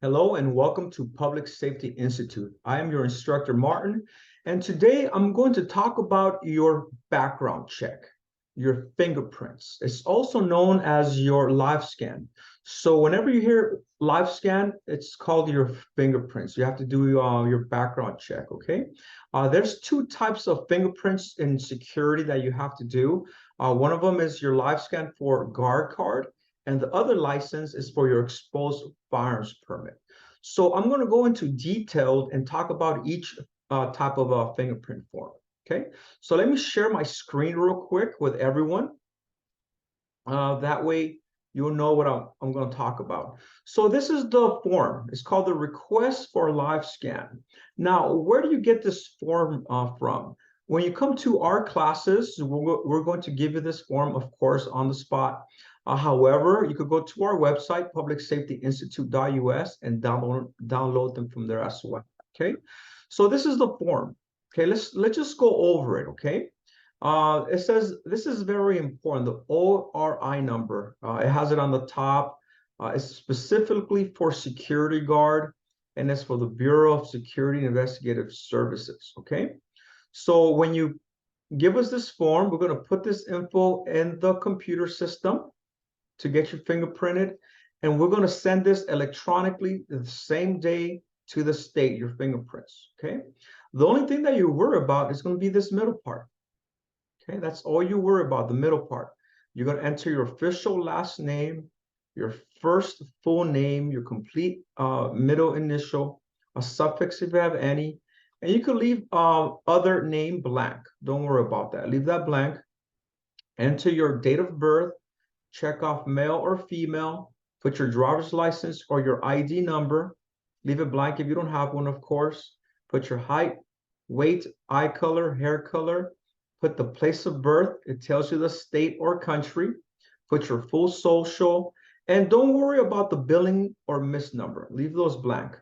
Hello and welcome to Public Safety Institute. I am your instructor, Martin, and today I'm going to talk about your background check, your fingerprints. It's also known as your Livescan. So whenever you hear Livescan, it's called your fingerprints. You have to do your background check, okay? There's two types of fingerprints in security that you have to do. One of them is your Livescan for guard card, and the other license is for your exposed firearms permit. So I'm going to go into detail and talk about each type of fingerprint form. Okay, so let me share my screen real quick with everyone. That way you'll know what I'm going to talk about. So this is the form. It's called the request for Livescan. Now, where do you get this form from? When you come to our classes, we're going to give you this form, of course, on the spot. However, you could go to our website, publicsafetyinstitute.us, and download them from there as well. Okay, so this is the form. Okay, let's just go over it. Okay, it says this is very important. The ORI number. It has it on the top. It's specifically for security guard, and it's for the Bureau of Security and Investigative Services. Okay, so when you give us this form, we're going to put this info in the computer system to get you fingerprinted, and we're going to send this electronically the same day to the state, your fingerprints. Okay, the only thing that you worry about is going to be this middle part. Okay, that's all you worry about, the middle part. You're going to enter your official last name, your first full name, your complete middle initial, a suffix if you have any, and you could leave other name blank. Don't worry about that. Leave that blank. Enter your date of birth, check off male or female, put your driver's license or your ID number, leave it blank if you don't have one, of course. Put your height, weight, eye color, hair color, put the place of birth. It tells you the state or country. Put your full social, and don't worry about the billing or miss number. Leave those blank.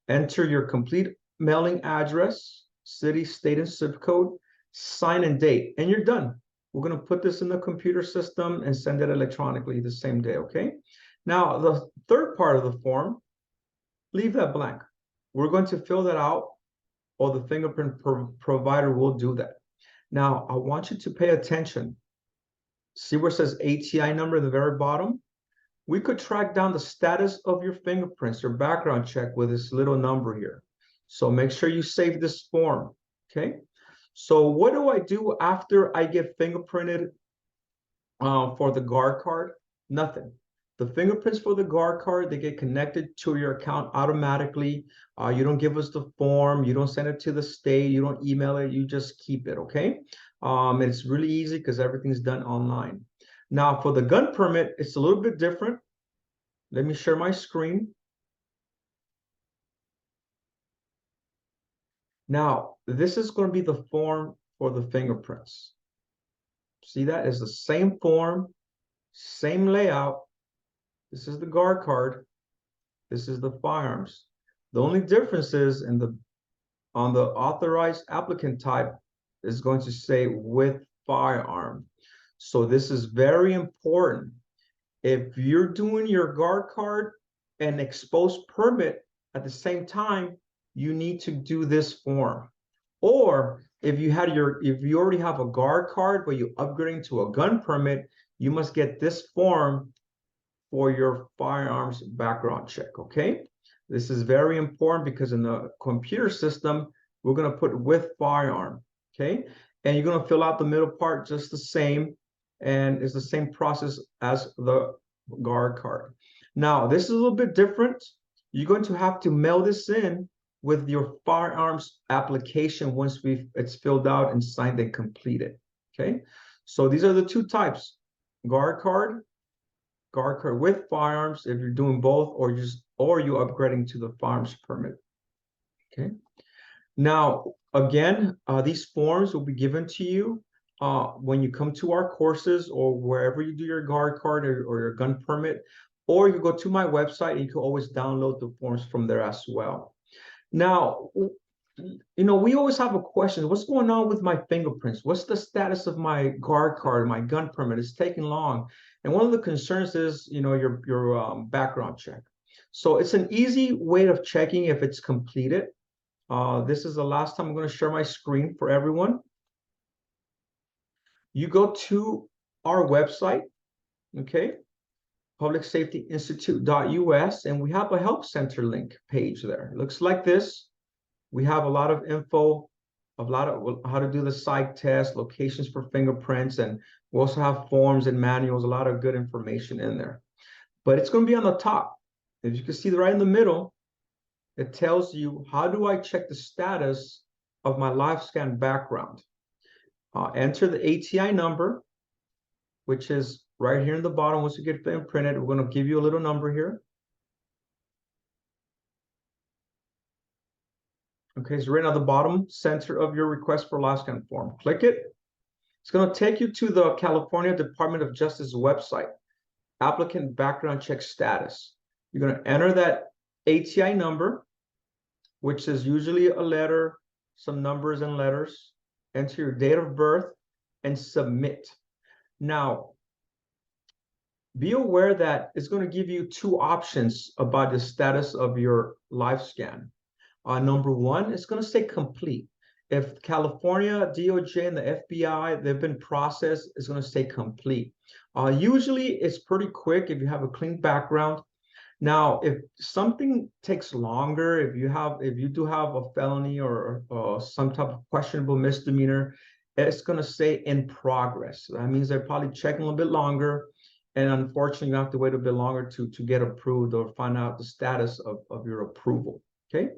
Enter your complete mailing address, city, state, and zip code, sign and date, and you're done. We're going to put this in the computer system and send it electronically the same day, okay? Now, the third part of the form, leave that blank. We're going to fill that out, or the fingerprint provider will do that. Now, I want you to pay attention. See where it says ATI number at the very bottom? We could track down the status of your fingerprints, your background check, with this little number here. So make sure you save this form, okay? So what do I do after I get fingerprinted for the guard card? Nothing. The fingerprints for the guard card, they get connected to your account automatically. You don't give us the form. You don't send it to the state. You don't email it. You just keep it, okay? It's really easy because everything's done online. Now, for the gun permit, it's a little bit different. Let me share my screen. Now, this is going to be the form for the fingerprints. See that? It's the same form, same layout. This is the guard card. This is the firearms. The only difference is on the authorized applicant type is going to say with firearm. So this is very important. If you're doing your guard card and exposed permit at the same time, you need to do this form. Or if you already have a guard card but you're upgrading to a gun permit, you must get this form for your firearms background check, okay? This is very important because in the computer system, we're going to put with firearm, okay? And you're going to fill out the middle part just the same, and it's the same process as the guard card. Now, this is a little bit different. You're going to have to mail this in with your firearms application once it's filled out and signed and completed, okay? So these are the two types, guard card with firearms if you're doing both, or you upgrading to the firearms permit. Okay. Now, again, these forms will be given to you when you come to our courses or wherever you do your guard card or your gun permit, or you go to my website and you can always download the forms from there as well. Now, we always have a question. What's going on with my fingerprints? What's the status of my guard card, my gun permit? It's taking long. And one of the concerns is, your background check. So it's an easy way of checking if it's completed. This is the last time I'm going to share my screen for everyone. You go to our website, okay, publicsafetyinstitute.us, and we have a help center link page there. It looks like this. We have a lot of info, a lot of how to do the psych test, locations for fingerprints, and we also have forms and manuals, a lot of good information in there. But it's going to be on the top. As you can see right in the middle, it tells you, how do I check the status of my Livescan background? Enter the ATI number, which is right here in the bottom. Once you get fingerprinted, we're going to give you a little number here. Okay, so right at the bottom center of your request for Livescan form. Click it. It's going to take you to the California Department of Justice website, applicant background check status. You're going to enter that ATI number, which is usually a letter, some numbers and letters. Enter your date of birth and submit. Now, be aware that it's going to give you two options about the status of your Livescan. Number one, it's going to say complete. If California, DOJ, and the FBI, they've been processed, it's going to say complete. Usually, it's pretty quick if you have a clean background. Now, if something takes longer, if you do have a felony or some type of questionable misdemeanor, it's going to say in progress. That means they're probably checking a little bit longer. And unfortunately, you have to wait a bit longer to get approved or find out the status of your approval. Okay.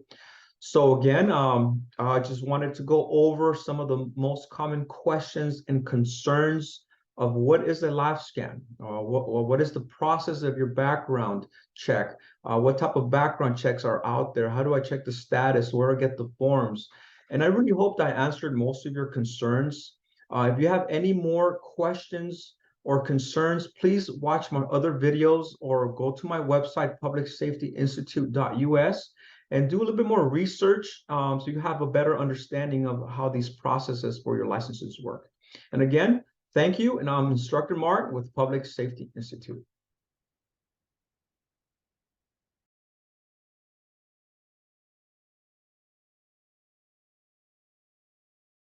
So again, I just wanted to go over some of the most common questions and concerns of what is a Livescan, what is the process of your background check, what type of background checks are out there, how do I check the status, where do I get the forms, and I really hope that I answered most of your concerns. If you have any more questions or concerns, please watch my other videos or go to my website, publicsafetyinstitute.us, and do a little bit more research so you have a better understanding of how these processes for your licenses work. And again, thank you, and I'm Instructor Mark with Public Safety Institute.